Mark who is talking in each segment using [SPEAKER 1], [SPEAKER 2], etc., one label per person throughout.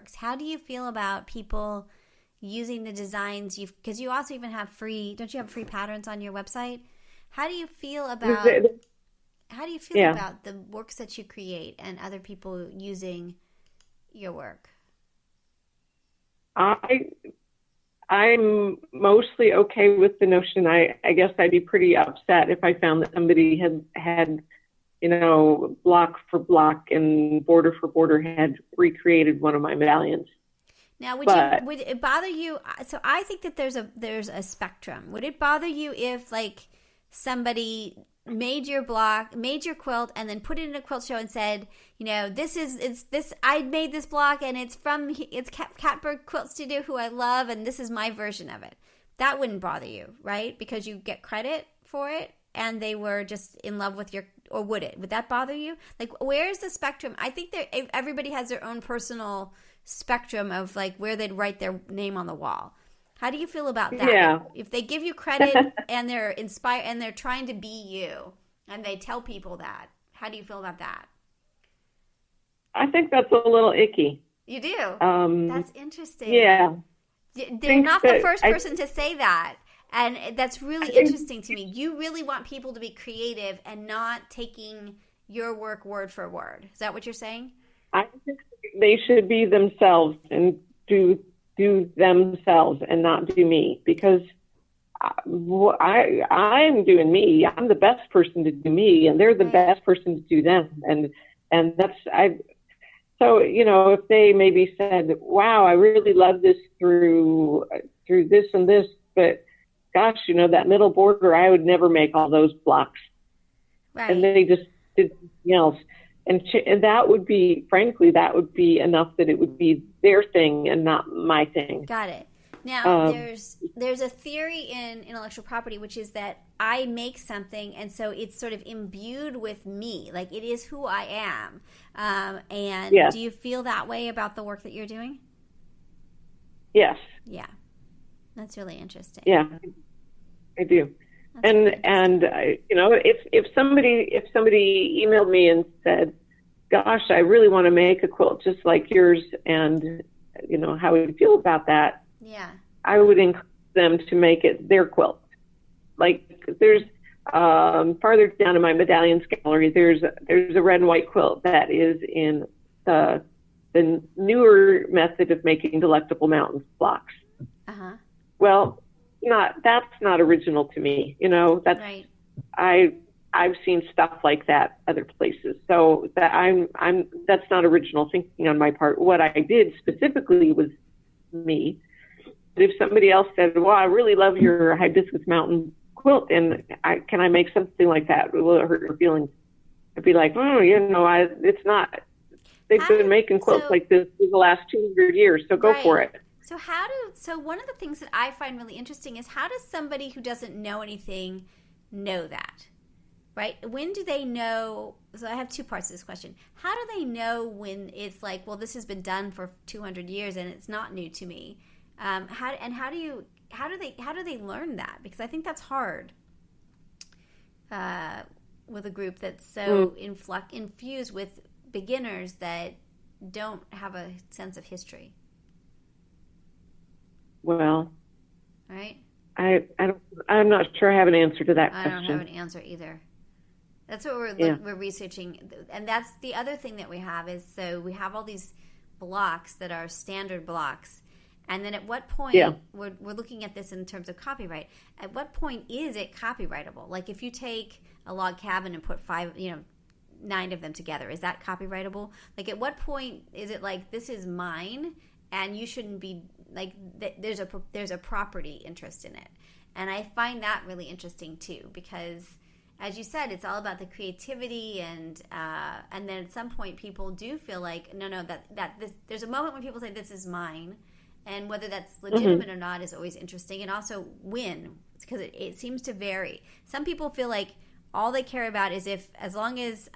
[SPEAKER 1] works. How do you feel about people using the designs because you also even have don't you have free patterns on your website? How do you feel about the works that you create and other people using your work?
[SPEAKER 2] I'm mostly okay with the notion. I guess I'd be pretty upset if I found that somebody had block for block and border for border had recreated one of my medallions.
[SPEAKER 1] Now, would it bother you? So I think that there's a spectrum. Would it bother you if like somebody made your quilt and then put it in a quilt show and said, I made this block and it's Catbird Quilt Studio, who I love, and this is my version of it? That wouldn't bother you, right? Because you get credit for it and they were just in love with or would it? Would that bother you? Like, where's the spectrum? I think everybody has their own personal spectrum of like where they'd write their name on the wall. How do you feel about that?
[SPEAKER 2] Yeah.
[SPEAKER 1] If they give you credit and they're inspired and they're trying to be you and they tell people that, how do you feel about that?
[SPEAKER 2] I think that's a little icky.
[SPEAKER 1] You do? That's interesting.
[SPEAKER 2] Yeah.
[SPEAKER 1] They're not the first person to say that. And that's really interesting to me. You really want people to be creative and not taking your work word for word. Is that what you're saying? I
[SPEAKER 2] think they should be themselves and do themselves and not do me, because I'm doing me. I'm the best person to do me, and they're the best person to do them. And that's So if they maybe said, "Wow, I really love this through this and this," but gosh, that middle border, I would never make all those blocks.
[SPEAKER 1] Right.
[SPEAKER 2] And they just did something else. And that would be, frankly, enough that it would be their thing and not my thing.
[SPEAKER 1] Got it. Now, there's a theory in intellectual property, which is that I make something, and so it's sort of imbued with me. Like, it is who I am. And
[SPEAKER 2] yes.
[SPEAKER 1] Do you feel that way about the work that you're doing?
[SPEAKER 2] Yes.
[SPEAKER 1] Yeah. That's really interesting.
[SPEAKER 2] Yeah, I do. And if somebody emailed me and said, "Gosh, I really want to make a quilt just like yours," and how would you feel about that?
[SPEAKER 1] Yeah,
[SPEAKER 2] I would encourage them to make it their quilt. Like, there's farther down in my medallions gallery, there's a red and white quilt that is in the newer method of making delectable mountains blocks.
[SPEAKER 1] Uh-huh.
[SPEAKER 2] Well, that's not original to me. That's
[SPEAKER 1] right.
[SPEAKER 2] I've seen stuff like that other places. So that that's not original thinking on my part. What I did specifically was me. But if somebody else said, "Well, I really love your hibiscus mountain quilt, and can I make something like that? Will it hurt your feelings?" I'd be like, it's not. They've been making quilts like this for the last 200 years, so go for it.
[SPEAKER 1] So one of the things that I find really interesting is, how does somebody who doesn't know anything know that, right? When do they know? So I have two parts to this question. How do they know when it's like, well, this has been done for 200 years and it's not new to me? How do they learn that? Because I think that's hard with a group that's so infused with beginners that don't have a sense of history.
[SPEAKER 2] Well,
[SPEAKER 1] right.
[SPEAKER 2] I'm not sure I have an answer to that question.
[SPEAKER 1] I don't have an answer either. That's what we're researching, and that's the other thing that we have is, so we have all these blocks that are standard blocks, and then at what point we're looking at this in terms of copyright. At what point is it copyrightable? Like, if you take a log cabin and put 9 of them together, is that copyrightable? Like, at what point is it like, this is mine and you shouldn't be like, there's a property interest in it? And I find that really interesting too, because as you said, it's all about the creativity, and then at some point people do feel like, there's a moment when people say, this is mine, and whether that's legitimate or not is always interesting. And also when, because it seems to vary. Some people feel like all they care about is as long as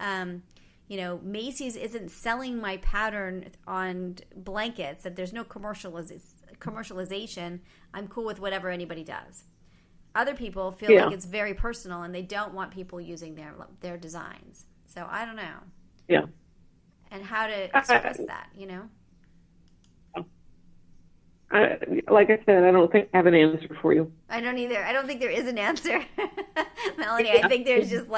[SPEAKER 1] Macy's isn't selling my pattern on blankets, that there's no commercialization, I'm cool with whatever anybody does. Other people feel like it's very personal and they don't want people using their designs. So I don't know.
[SPEAKER 2] Yeah.
[SPEAKER 1] And how to express that,
[SPEAKER 2] like I said, I don't think I have an answer for you.
[SPEAKER 1] I don't either. I don't think there is an answer, Melanie. I think there's just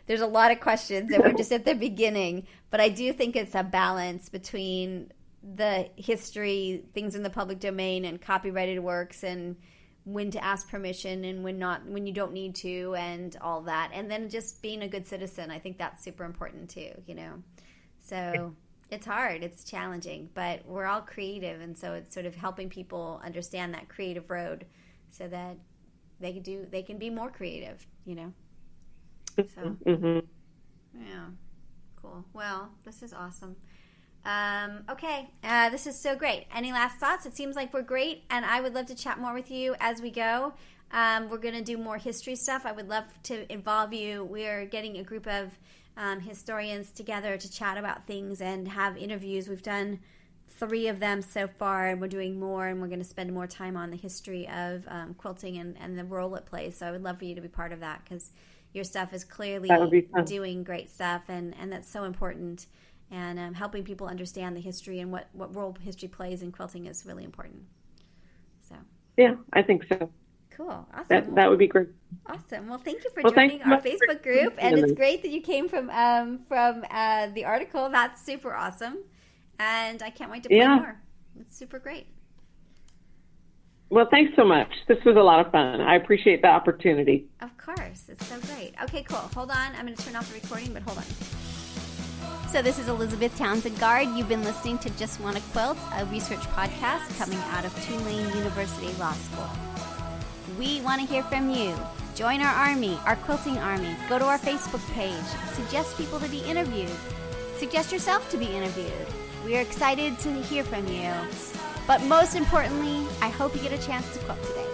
[SPEAKER 1] there's a lot of questions and we're just at the beginning. But I do think it's a balance between the history, things in the public domain, and copyrighted works, and when to ask permission and when you don't need to, and all that. And then just being a good citizen. I think that's super important too, So it's hard, it's challenging, but we're all creative, and so it's sort of helping people understand that creative road so that they can be more creative, So, yeah, cool. Well, this is awesome. Okay, this is so great. Any last thoughts? It seems like we're great, and I would love to chat more with you as we go. We're going to do more history stuff. I would love to involve you. We're getting a group of historians together to chat about things and have interviews. We've done 3 of them so far, and we're doing more, and we're going to spend more time on the history of quilting and the role it plays. So I would love for you to be part of that, because your stuff is clearly doing great stuff, and that's so important. And helping people understand the history and what role history plays in quilting is really important. So
[SPEAKER 2] yeah, I think so.
[SPEAKER 1] Cool. Awesome.
[SPEAKER 2] That would be great.
[SPEAKER 1] Awesome. Well, thank you for joining our Facebook group, and it's great that you came from the article. That's super awesome, and I can't wait to play more. It's super great.
[SPEAKER 2] Well, thanks so much. This was a lot of fun. I appreciate the opportunity.
[SPEAKER 1] Of course. It's so great. Okay, cool. Hold on. I'm going to turn off the recording, but hold on. So this is Elizabeth Townsend Guard. You've been listening to Just Wanna Quilt, a research podcast coming out of Tulane University Law School. We want to hear from you. Join our army, our quilting army. Go to our Facebook page. Suggest people to be interviewed. Suggest yourself to be interviewed. We are excited to hear from you. But most importantly, I hope you get a chance to quilt today.